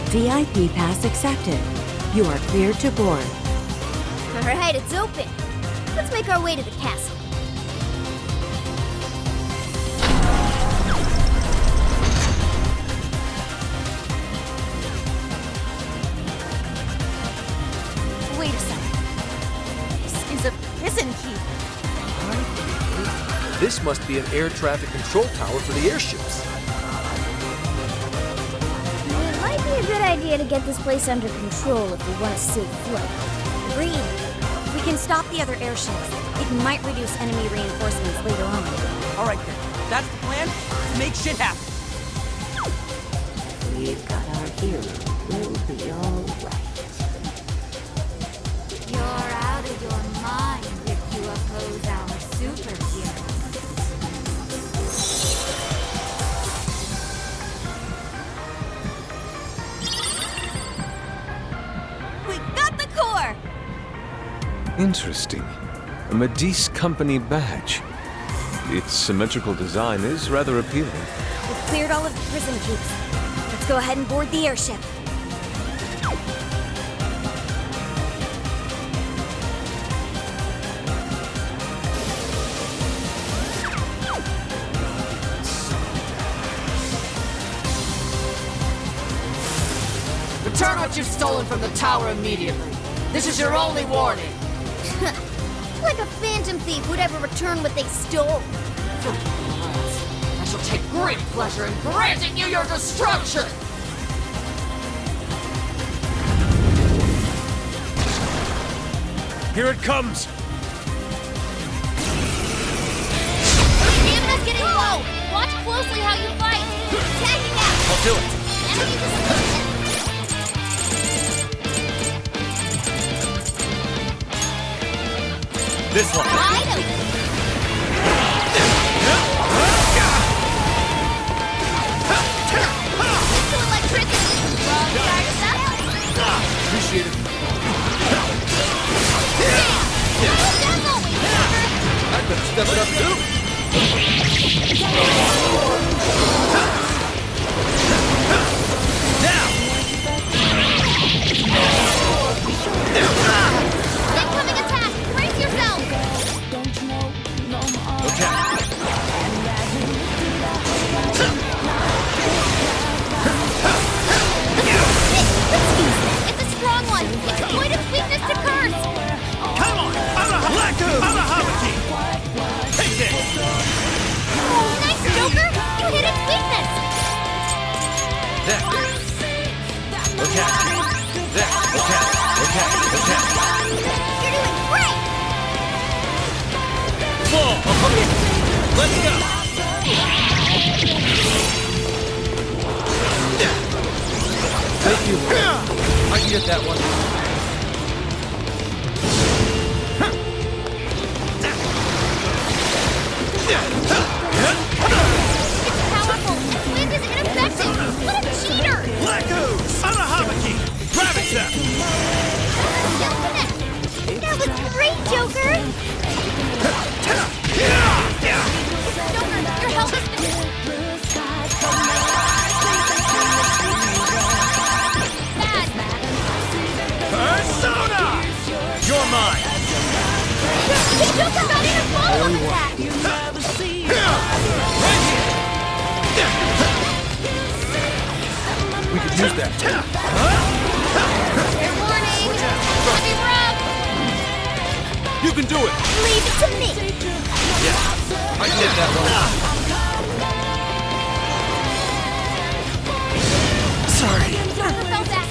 VIP pass accepted. You are cleared to board. Alright, it's open. Let's make our way to the castle. Wait a second. This is a prison key. This must be an air traffic control tower for the airships. It might be a good idea to get this place under control if we want a safe flight. Agreed. We can stop the other airships. It might reduce enemy reinforcements later on. All right then, that's the plan. Let's make shit happen. We've got our hero. We'll be all right. You're out of your mind if you oppose our superhero. We got the core! Interesting. A Medice Company badge. Its symmetrical design is rather appealing. We've cleared all of the prison keeps. Let's go ahead and board the airship. Return what you've stolen from the tower immediately. This is your only warning. Like a phantom thief would ever return what they stole. I shall take great pleasure in granting you your destruction! Here it comes! Damina's getting low! Watch closely how you fight! Tagging out! I'll do it! Enemies escaping! This one! Wide open! Into electricity! Wrong side of that? Appreciate it. I better step it up too! Incoming attack! Brace yourself! Okay. It's a strong one! Exploit its weakness to curse! Come on! Amahamaki! Take this! Oh, nice, Joker! You hit its weakness! There. Okay. There. Okay. You're doing great! Full. Let's go! Thank you. I can get that one. It's powerful! Wind is ineffective! What a cheater! Black Ooze! Amahamaki! Gravitas! That was great, Joker! Joker, your health has been... Bad! Persona! You're mine! Hey, Joker got in a follow-up attack! We could use that. Fair warning! Heavy rough! You can do it! Leave it to me! Yeah, I can get that one. Sorry. Joker fell back!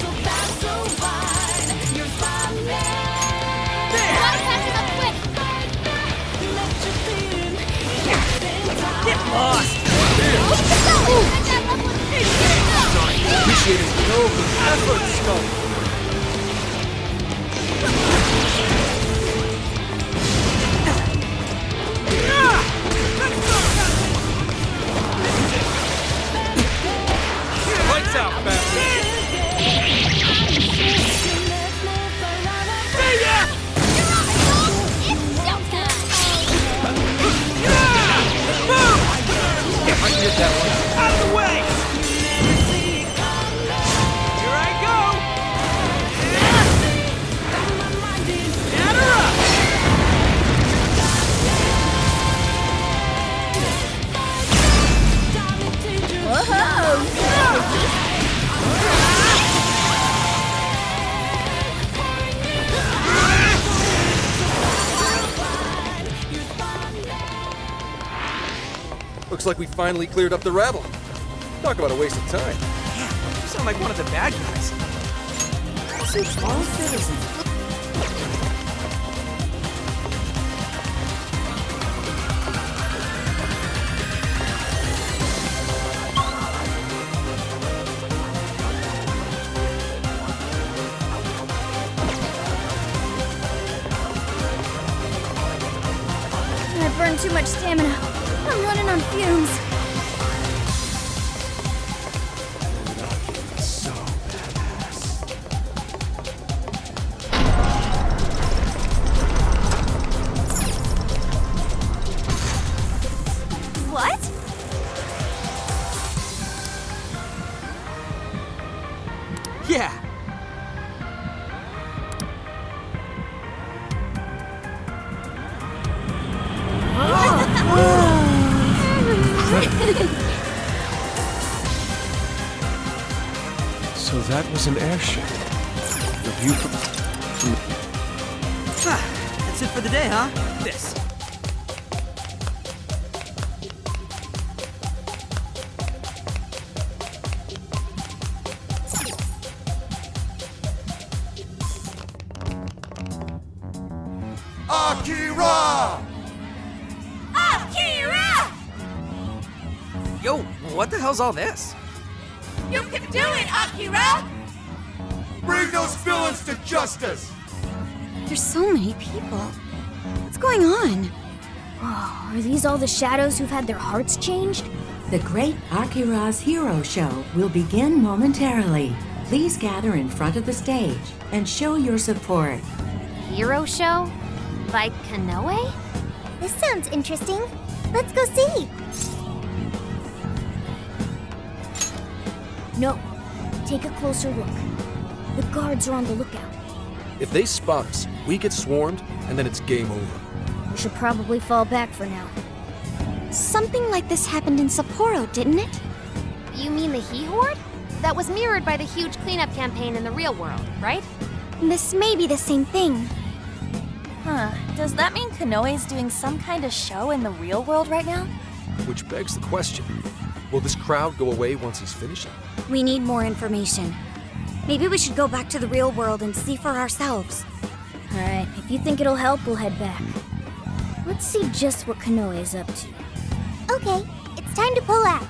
Gotta catch him up quick! Get lost! Appreciate Appreciate it. No effort, Skull. Lights out, bastard. See ya! I can get that one. Out of the way! Here I Looks like we finally cleared up the rabble. Talk about a waste of time. You sound like one of the bad guys. Suits all citizens. I burned too much stamina. I'm running on fumes. So badass. What? Yeah. So that was an airship. The view from That's it for the day, huh? This. Akira! Akira! Yo, what the hell's all this? You can do it, Akira! Bring those villains to justice! There's so many people. What's going on? Oh, are these all the shadows who've had their hearts changed? The Great Akira's Hero Show will begin momentarily. Please gather in front of the stage and show your support. Hero show? By Kanoe? This sounds interesting. Let's go see. No. Take a closer look. The guards are on the lookout. If they spot us, we get swarmed, and then it's game over. We should probably fall back for now. Something like this happened in Sapporo, didn't it? You mean the He Horde? That was mirrored by the huge cleanup campaign in the real world, right? This may be the same thing. Huh. Does that mean Kanoe's doing some kind of show in the real world right now? Which begs the question, will this crowd go away once he's finished? We need more information. Maybe we should go back to the real world and see for ourselves. Alright, if you think it'll help, we'll head back. Let's see just what Kanoe is up to. Okay, it's time to pull out.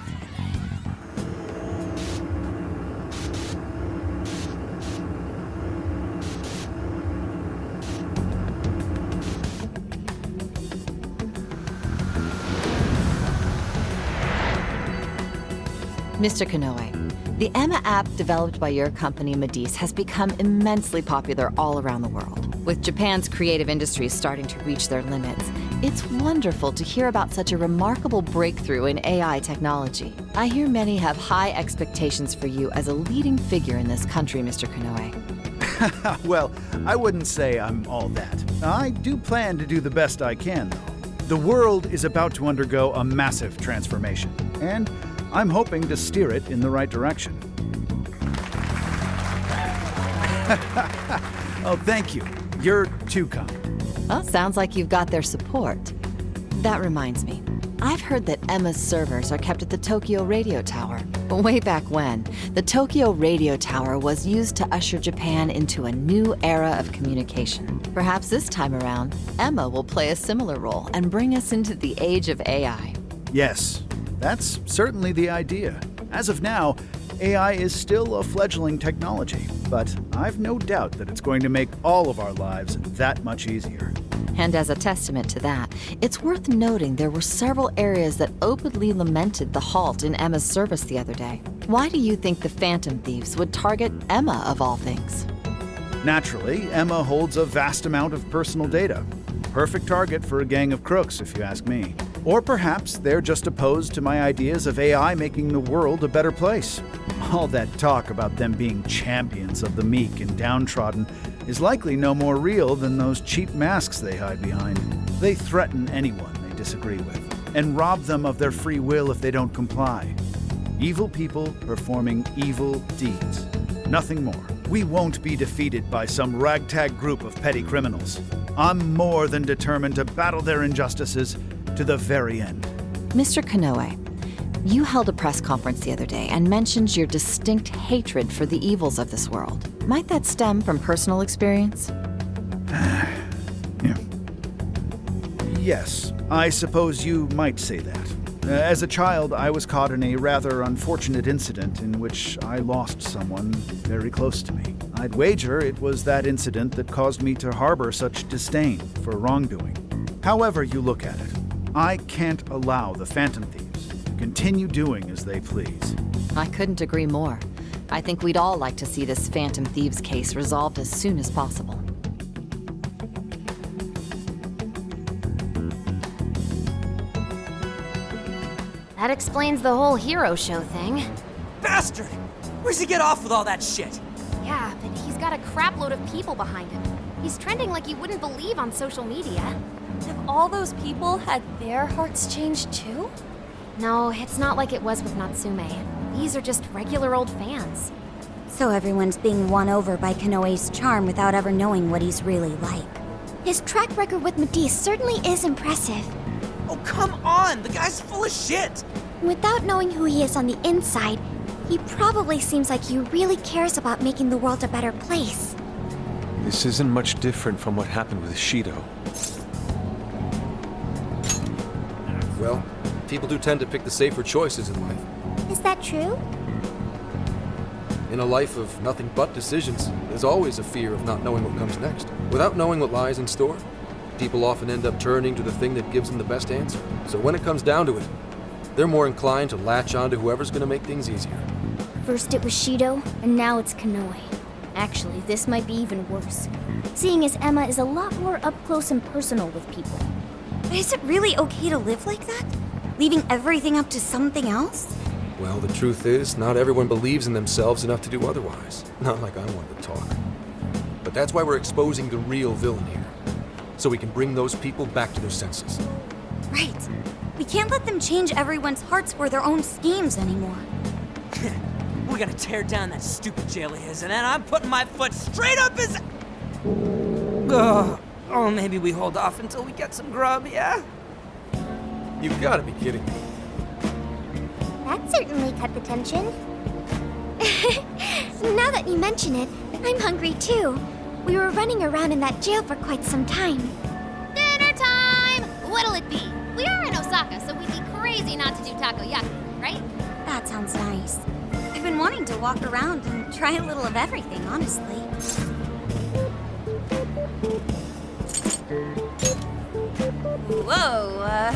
Mr. Kanoe, the Emma app developed by your company Medice has become immensely popular all around the world. With Japan's creative industries starting to reach their limits, it's wonderful to hear about such a remarkable breakthrough in AI technology. I hear many have high expectations for you as a leading figure in this country, Mr. Kanoe. Well, I wouldn't say I'm all that. I do plan to do the best I can, though. The world is about to undergo a massive transformation, and I'm hoping to steer it in the right direction. Oh, thank you. You're too kind. Well, sounds like you've got their support. That reminds me. I've heard that Emma's servers are kept at the Tokyo Radio Tower. Way back when, the Tokyo Radio Tower was used to usher Japan into a new era of communication. Perhaps this time around, Emma will play a similar role and bring us into the age of AI. Yes, that's certainly the idea. As of now, AI is still a fledgling technology, but I've no doubt that it's going to make all of our lives that much easier. And as a testament to that, it's worth noting there were several areas that openly lamented the halt in Emma's service the other day. Why do you think the Phantom Thieves would target Emma of all things? Naturally, Emma holds a vast amount of personal data. Perfect target for a gang of crooks, if you ask me. Or perhaps they're just opposed to my ideas of AI making the world a better place. All that talk about them being champions of the meek and downtrodden is likely no more real than those cheap masks they hide behind. They threaten anyone they disagree with, and rob them of their free will if they don't comply. Evil people performing evil deeds. Nothing more. We won't be defeated by some ragtag group of petty criminals. I'm more than determined to battle their injustices to the very end. Mr. Kanoe, you held a press conference the other day and mentioned your distinct hatred for the evils of this world. Might that stem from personal experience? Yeah. Yes, I suppose you might say that. As a child, I was caught in a rather unfortunate incident in which I lost someone very close to me. I'd wager it was that incident that caused me to harbor such disdain for wrongdoing. However you look at it, I can't allow the Phantom Thieves to continue doing as they please. I couldn't agree more. I think we'd all like to see this Phantom Thieves case resolved as soon as possible. That explains the whole hero show thing. Bastard! Where's he get off with all that shit? Yeah, but he's got a crapload of people behind him. He's trending like you wouldn't believe on social media. Have all those people had their hearts changed too? No, it's not like it was with Natsume. These are just regular old fans. So everyone's being won over by Kanoe's charm without ever knowing what he's really like. His track record with Medice certainly is impressive. Oh, come on! The guy's full of shit! Without knowing who he is on the inside, he probably seems like he really cares about making the world a better place. This isn't much different from what happened with Shido. Well, people do tend to pick the safer choices in life. Is that true? In a life of nothing but decisions, there's always a fear of not knowing what comes next. Without knowing what lies in store, people often end up turning to the thing that gives them the best answer. So when it comes down to it, they're more inclined to latch on to whoever's gonna make things easier. First it was Shido, and now it's Kanoe. Actually, this might be even worse, seeing as Emma is a lot more up close and personal with people. But is it really okay to live like that? Leaving everything up to something else? Well, the truth is, not everyone believes in themselves enough to do otherwise. Not like I wanted to talk. But that's why we're exposing the real villain here. So we can bring those people back to their senses. Right. We can't let them change everyone's hearts for their own schemes anymore. We're gonna tear down that stupid jail of his, and then I'm putting my foot straight up his... Oh, maybe we hold off until we get some grub, yeah? You've gotta be kidding me. That certainly cut the tension. Now that you mention it, I'm hungry too. We were running around in that jail for quite some time. Dinner time! What'll it be? We are in Osaka, so we'd be crazy not to do takoyaki, right? That sounds nice. I've been wanting to walk around and try a little of everything, honestly. Whoa,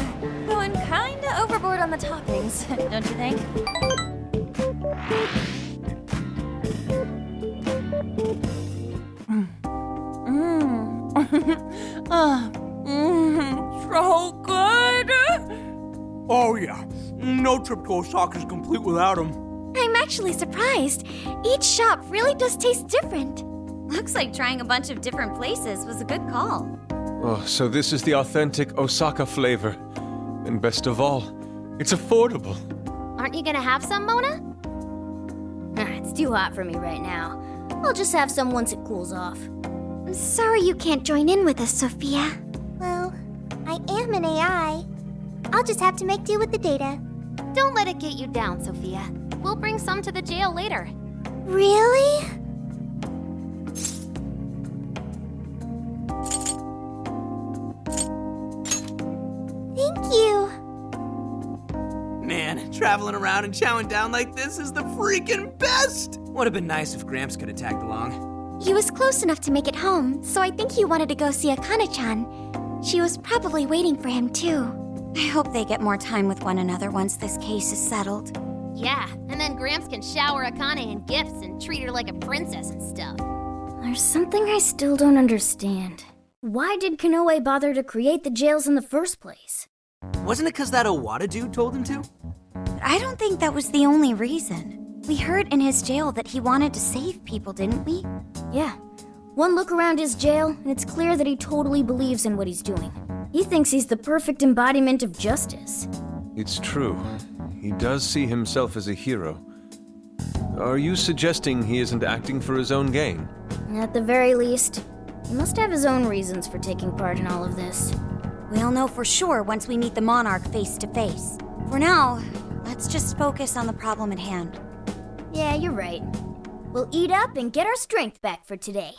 going kinda overboard on the toppings, don't you think? So good! Oh yeah, no trip to Osaka's complete without him. I'm actually surprised. Each shop really does taste different. Looks like trying a bunch of different places was a good call. Oh, so this is the authentic Osaka flavor. And best of all, it's affordable. Aren't you gonna have some, Mona? It's too hot for me right now. I'll just have some once it cools off. I'm sorry you can't join in with us, Sophia. Well, I am an AI. I'll just have to make do with the data. Don't let it get you down, Sophia. We'll bring some to the jail later. Really? Thank you. Man, traveling around and chowing down like this is the freaking best! Would have been nice if Gramps could have tagged along. He was close enough to make it home, so I think he wanted to go see Akane-chan. She was probably waiting for him, too. I hope they get more time with one another once this case is settled. Yeah, and then Gramps can shower Akane in gifts and treat her like a princess and stuff. There's something I still don't understand. Why did Kanoe bother to create the jails in the first place? Wasn't it because that Owada dude told him to? I don't think that was the only reason. We heard in his jail that he wanted to save people, didn't we? Yeah. One look around his jail, and it's clear that he totally believes in what he's doing. He thinks he's the perfect embodiment of justice. It's true. He does see himself as a hero. Are you suggesting he isn't acting for his own gain? At the very least, he must have his own reasons for taking part in all of this. We'll know for sure once we meet the Monarch face to face. For now, let's just focus on the problem at hand. Yeah, you're right. We'll eat up and get our strength back for today.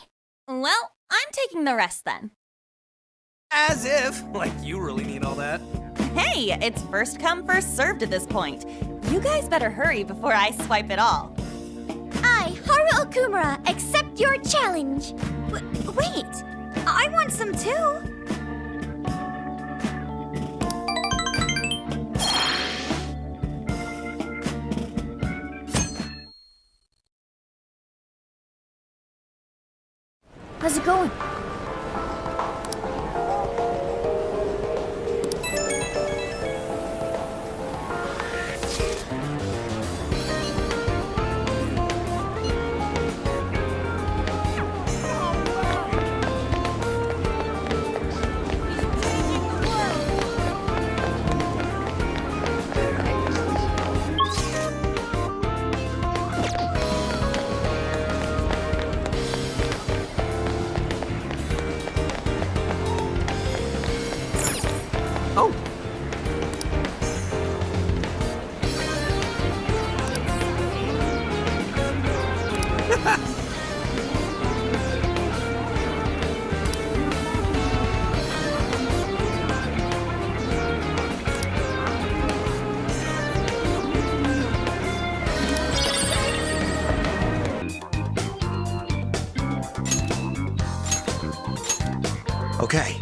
Well, I'm taking the rest then. As if! Like you really need all that. Hey, it's first come, first served at this point. You guys better hurry before I swipe it all. I, Haru Okumura, accept your challenge. Wait, I want some too. How's it going? Oh! Okay.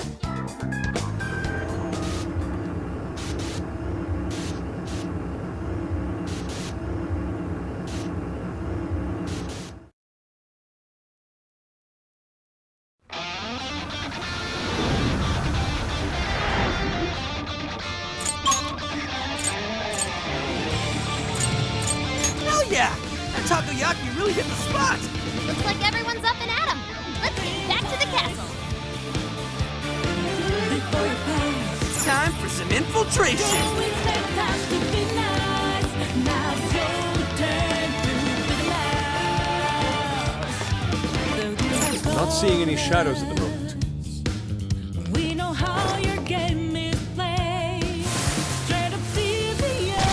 Hell yeah! That takoyaki really hit the spot! Looks like everyone's up and at 'em. Let's get back to the castle. It's time for some infiltration! Not seeing any shadows at the moment. We know how your game is played. Straight up serious.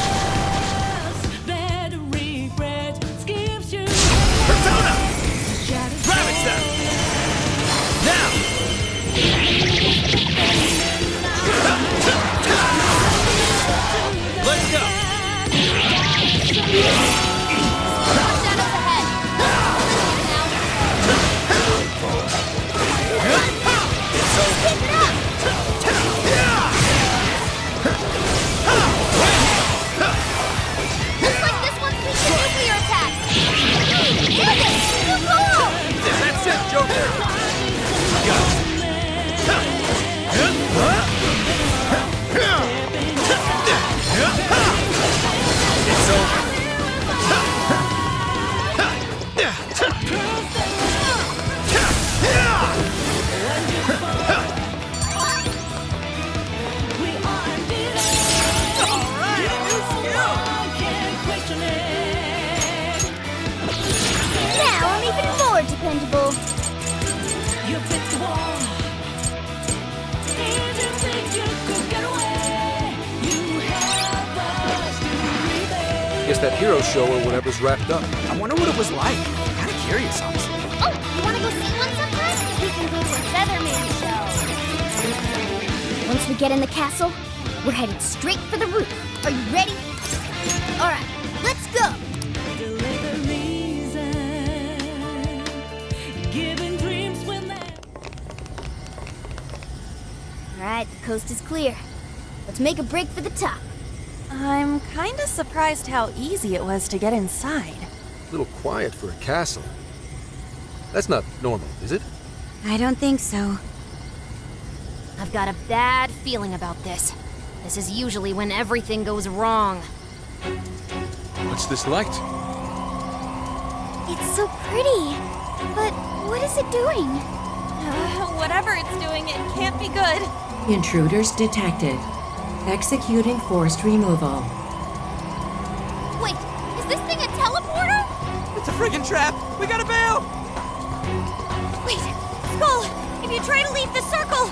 Better regret skips you. Persona! Ravage them! Now! Let's go! Shadows ahead. It's over. Looks like this one's weak to nuclear attacks. Damn it! Too cool! That's it, Joker! It's over. Now I'm even more dependable. You picked the wall. Didn't think you could get away. You have us to rebel. Guess that hero show or whatever's wrapped up. I wonder what it was like. Kinda curious, honestly. Oh, you wanna go see one sometime? We can go to a Featherman show. Once we get in the castle, we're headed straight for the roof. Are you ready? All right, let's go. Deliver reason. Giving dreams when they. All right, the coast is clear. Let's make a break for the top. I'm kinda surprised how easy it was to get inside. A little quiet for a castle. That's not normal, is it? I don't think so. I've got a bad feeling about this. This is usually when everything goes wrong. What's this light? It's so pretty. But what is it doing? Whatever it's doing, it can't be good. Intruders detected. Executing forced removal. Wait, is this thing a teleporter? It's a friggin' trap! We gotta bail! Wait, Skull, if you try to leave the circle,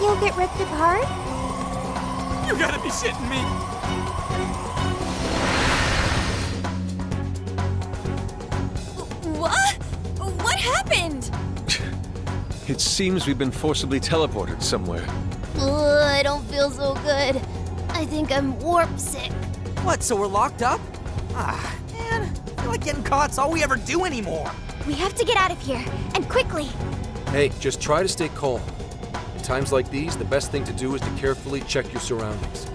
You'll get ripped apart? You gotta be shitting me! What? What happened? It seems we've been forcibly teleported somewhere. Ugh, I don't feel so good. I think I'm warp sick. What, so we're locked up? Ah, man, I feel like getting caught's all we ever do anymore. We have to get out of here, and quickly. Hey, just try to stay calm. In times like these, the best thing to do is to carefully check your surroundings.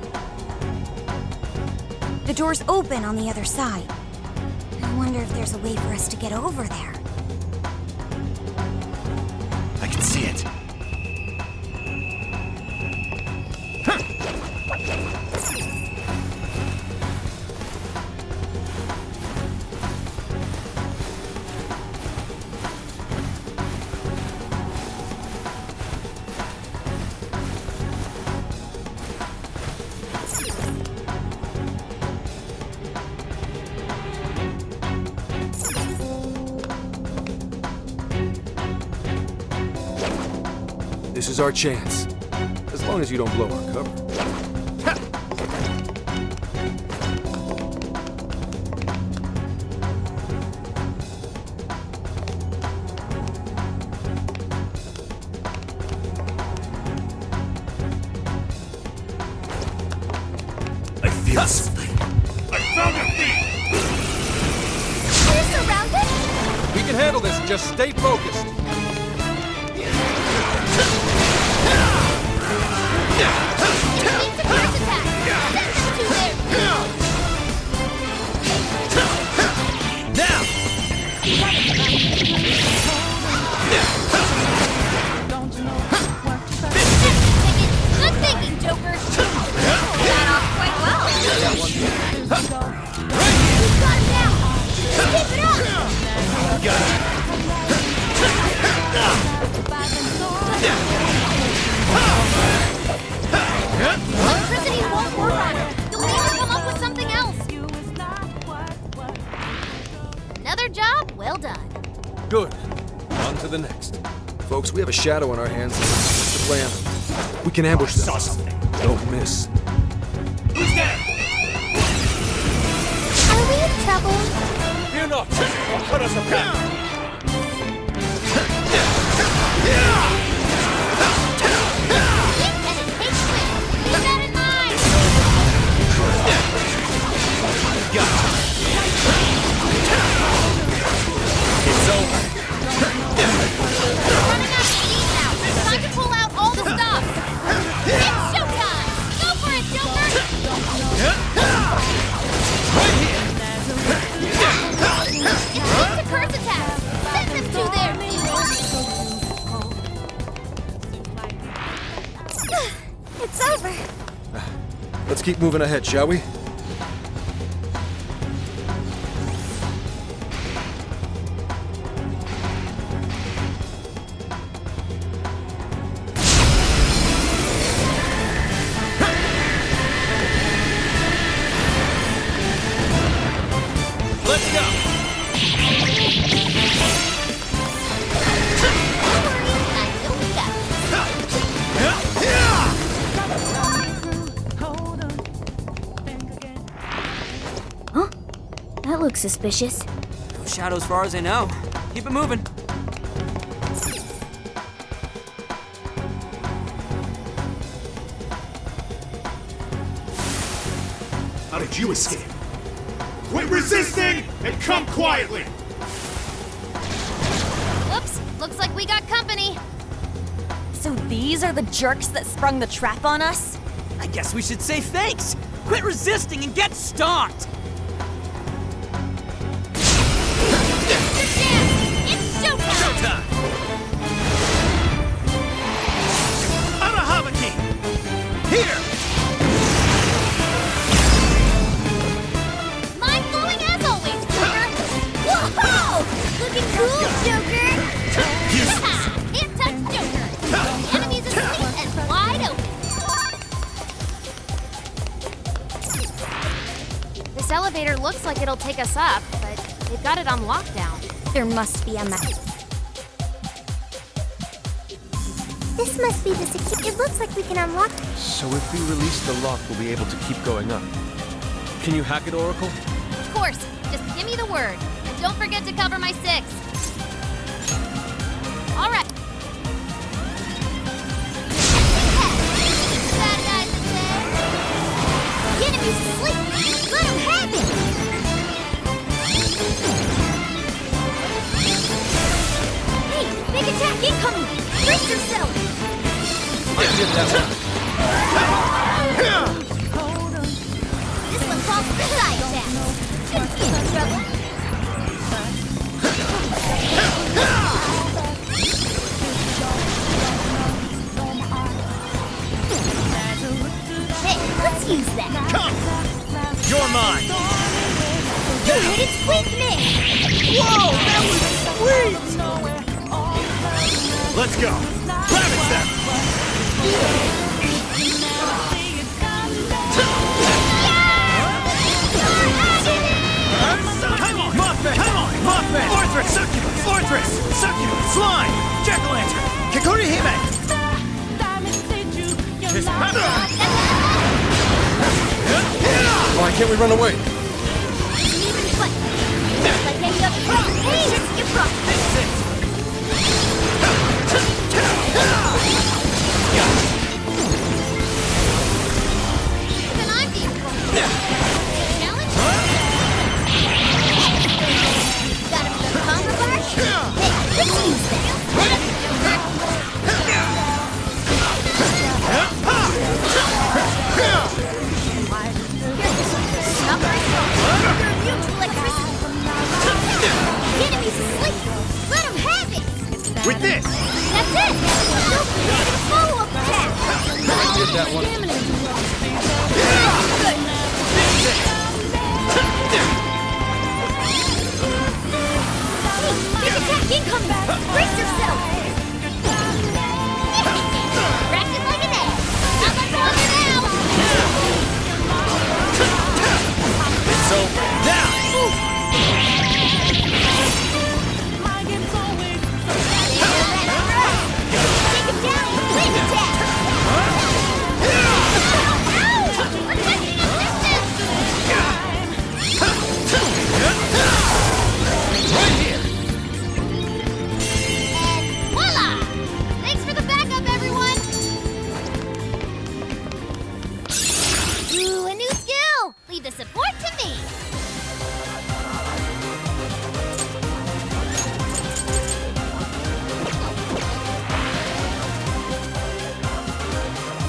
The door's open on the other side. I wonder if there's a way for us to get over there. I can see it. This is our chance. As long as you don't blow our cover. I feel something. I found a thief! We're surrounded? We can handle this, just stay focused. Good thinking, Joker. Got off quite well. You've got him now. Keep it up. Got it. Electricity won't work on it. You'll need to come up with something else. Another job well done. Good. On to the next. Folks, we have a shadow on our hands. What's the plan? We can ambush them. Saw something. Don't miss. Who's there? Are we in trouble? Fear not. I'll cut us a path. Keep that in mind. It's over. Running out of steam now. Time to pull out all the stuff. It's showtime. Go for it, Joker. It's weak to curse attacks. Send them to their It's over. Let's keep moving ahead, shall we? Let's go. Huh? That looks suspicious. No shadows far as I know. Keep it moving. How did you escape? Quit resisting and come quietly! Whoops. Looks like we got company. So these are the jerks that sprung the trap on us? I guess we should say thanks. Quit resisting and get stomped. It's showtime. Arahavaki! Here! Mind blowing as always, Joker. Whoa! Looking cool, Joker. Can't touch Joker. The enemy's asleep and wide open. This elevator looks like it'll take us up, but they've got it on lockdown. There must be a map. This must be the secure. It looks like we can unlock it. So if we release the lock, we'll be able to keep going up. Can you hack it, Oracle? Of course. Just give me the word. Don't forget to cover my 6. All right. Bad guys to say. The enemy's asleep. Let him have it. Hey, big attack incoming. Brace yourself. I did that one. This one calls for side attack. Shouldn't be any trouble. Hey, let's use that. Come! You're mine! You hit its weakness! Whoa, that was sweet! Let's go! Ravage them! Come on! Mothman! Come on! Mothman! Fortress! Succubus! Fortress! Succubus! Slime! Jack-o'-lantern! Kikori Hime! Why can't we run away? Even foot. Just like any other problem. Hey, it's your problem. Even I'm being pulled. Challenge? Got him with a combo bar? Hey, let's use that. The enemy's asleep. Let him have it. With this! That's it. Get a follow-up attack. I did that one. Big attack incoming. Brace yourself. Wrapped it like an egg. Not much longer now. It's over now! Take him down. Wing attack. We're catching up distance. Right here! And voila! Thanks for the backup, everyone. Ooh, a new skill. Leave the support to me.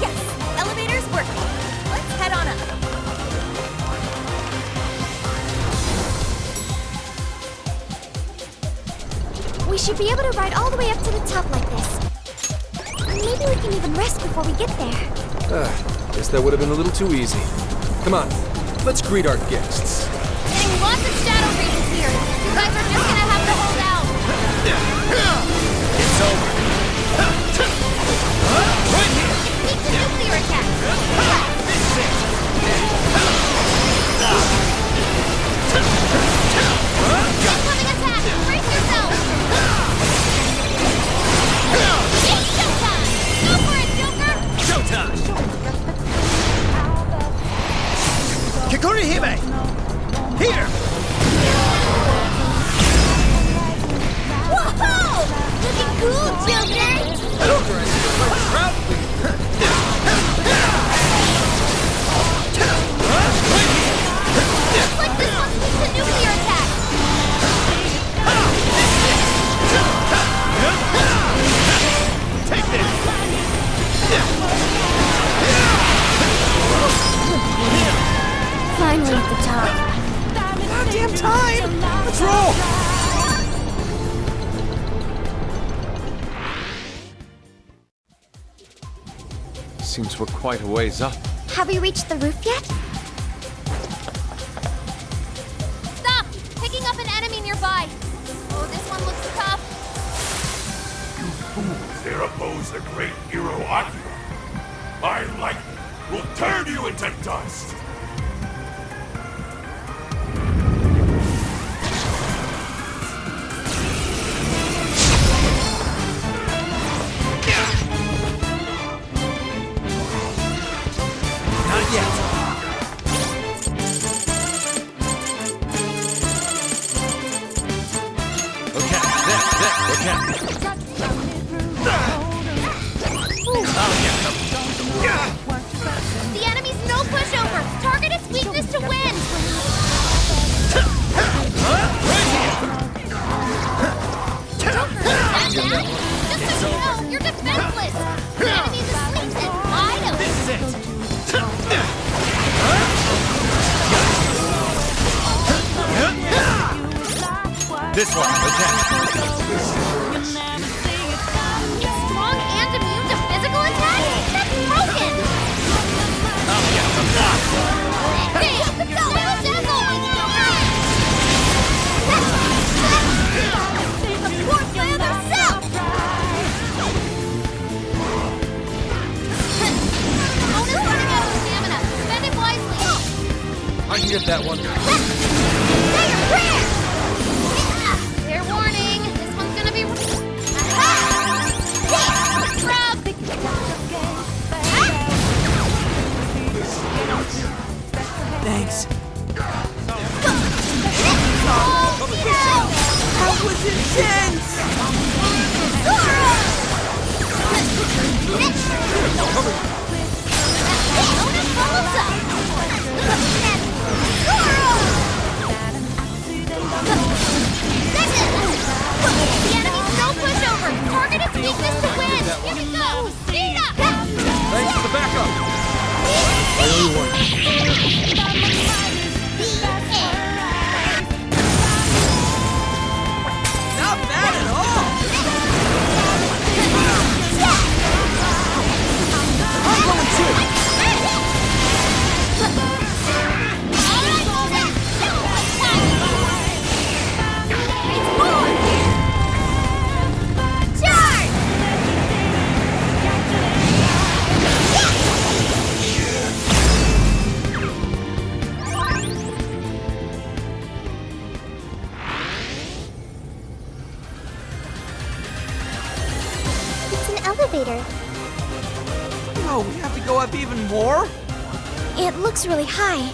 Yes, elevator's working. Let's head on up. We should be able to ride all the way up to the top like this. Maybe we can even rest before we get there. Guess that would have been a little too easy. Come on, let's greet our guests. Getting lots of shadow regions here. You guys are just gonna have to hold out. It's over. Right here! Meet the nuclear attack. This is it! Incoming attack. Brace yourself. It's showtime. Go for it, Joker. Showtime! Kikori Hime! Here! Whoa! Looking cool, Joker. Joker, I see you're quite proudly. Looks like this one meets the nuclear attack. Take this! Finally at the top. Goddamn time! Let's roll! Seems we're quite a ways up. Have we reached the roof yet? Stop! Picking up an enemy nearby. Oh, this one looks tough. You fools dare oppose the great hero Akira. My lightning will turn you into dust! Not yet. This one, attack. It's strong and immune to physical attacks? That's broken! I'll get them now. Hey, go, Dazzle! Support my other self! Bonus running out of stamina. Spend it wisely. I can get that one. Say your prayer! Fair warning. This one's gonna be... Rub! Thanks. Oh, That was intense! The enemy's no pushover! Target its weakness to win! Here we go! Speed up! Thanks for the backup. I owe you one. Not bad at all! I'm going too! It's an elevator. Oh, we have to go up even more? It looks really high.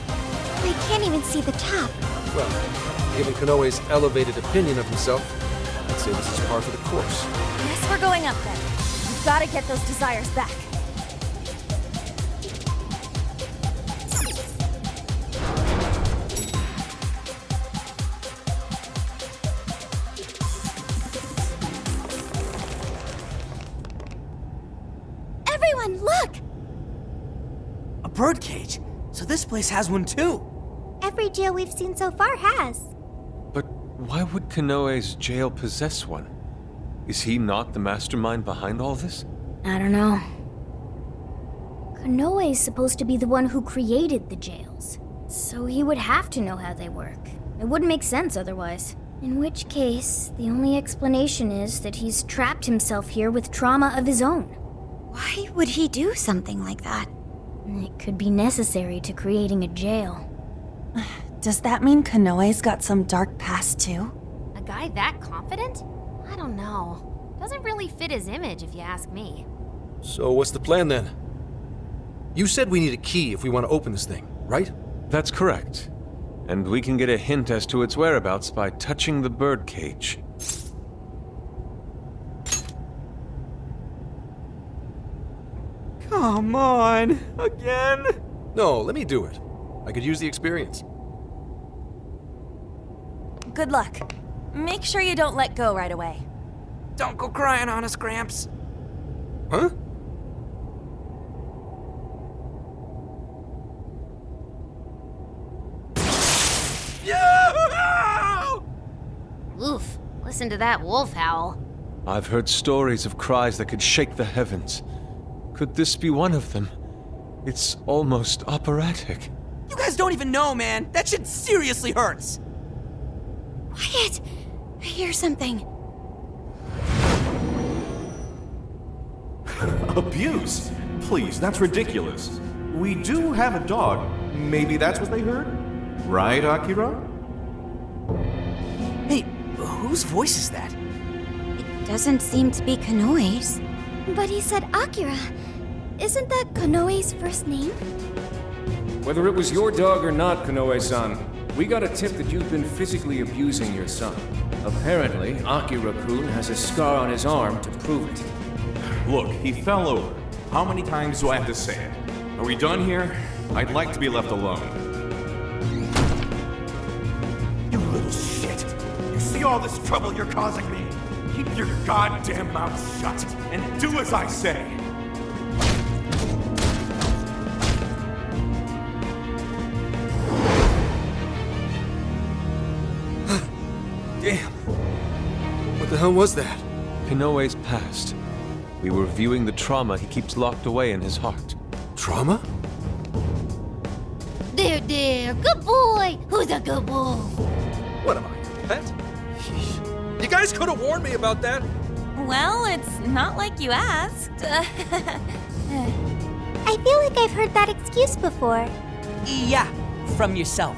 I can't even see the top. Well, given Kanoe's elevated opinion of himself, I'd say this is par for the course. Guess we're going up then. We've got to get those desires back. Everyone, look! A birdcage. So this place has one too. Every jail we've seen so far has. But why would Kanoe's jail possess one? Is he not the mastermind behind all this? I don't know. Kanoe's supposed to be the one who created the jails, so he would have to know how they work. It wouldn't make sense otherwise. In which case, the only explanation is that he's trapped himself here with trauma of his own. Why would he do something like that? It could be necessary to creating a jail. Does that mean Kanoe's got some dark past too? A guy that confident? I don't know. Doesn't really fit his image, if you ask me. So what's the plan then? You said we need a key if we want to open this thing, right? That's correct. And we can get a hint as to its whereabouts by touching the birdcage. Come on, again? No, let me do it. I could use the experience. Good luck. Make sure you don't let go right away. Don't go crying on us, Gramps. Huh? Oof. Listen to that wolf howl. I've heard stories of cries that could shake the heavens. Could this be one of them? It's almost operatic. You guys don't even know, man. That shit seriously hurts. Quiet! I hear something. Abuse? Please, that's ridiculous. We do have a dog. Maybe that's what they heard? Right, Akira? Hey, whose voice is that? It doesn't seem to be Kanoe's. But he said Akira. Isn't that Kanoe's first name? Whether it was your dog or not, Kanoe-san, we got a tip that you've been physically abusing your son. Apparently, Akira-kun has a scar on his arm to prove it. Look, he fell over. How many times do I have to say it? Are we done here? I'd like to be left alone. You little shit! You see all this trouble you're causing me? Keep your goddamn mouth shut and do as I say! Damn. What the hell was that? Kanoe's past. We were viewing the trauma he keeps locked away in his heart. Trauma? There, good boy. Who's a good wolf? What am I, a pet? You guys could have warned me about that. Well, it's not like you asked. I feel like I've heard that excuse before. Yeah, from yourself.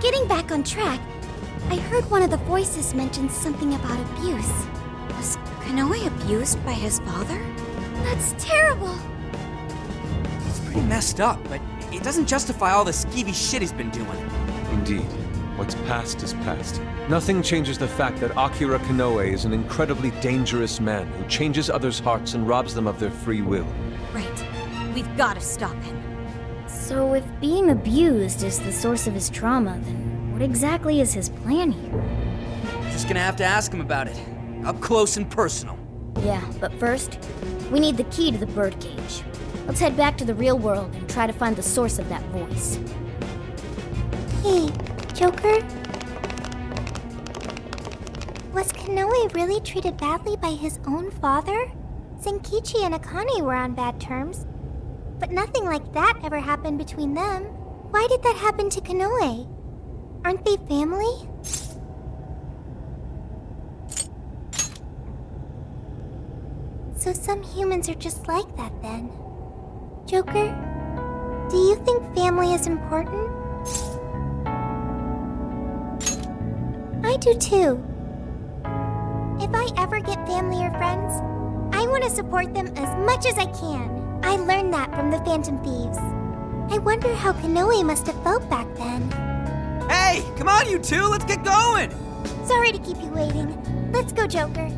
Getting back on track, I heard one of the voices mention something about abuse. Was Kanoe abused by his father? That's terrible. It's pretty messed up, but it doesn't justify all the skeevy shit he's been doing. Indeed. What's past is past. Nothing changes the fact that Akira Kanoe is an incredibly dangerous man who changes others' hearts and robs them of their free will. Right. We've got to stop him. So if being abused is the source of his trauma, then what exactly is his plan here? Just gonna have to ask him about it. Up close and personal. Yeah, but first, we need the key to the birdcage. Let's head back to the real world and try to find the source of that voice. Hey, Joker? Was Kanoe really treated badly by his own father? Senkichi and Akane were on bad terms, but nothing like that ever happened between them. Why did that happen to Kanoe? Aren't they family? So some humans are just like that then. Joker, do you think family is important? I do too. If I ever get family or friends, I want to support them as much as I can. I learned that from the Phantom Thieves. I wonder how Kanoe must have felt back then. Hey, come on you two, let's get going! Sorry to keep you waiting. Let's go, Joker.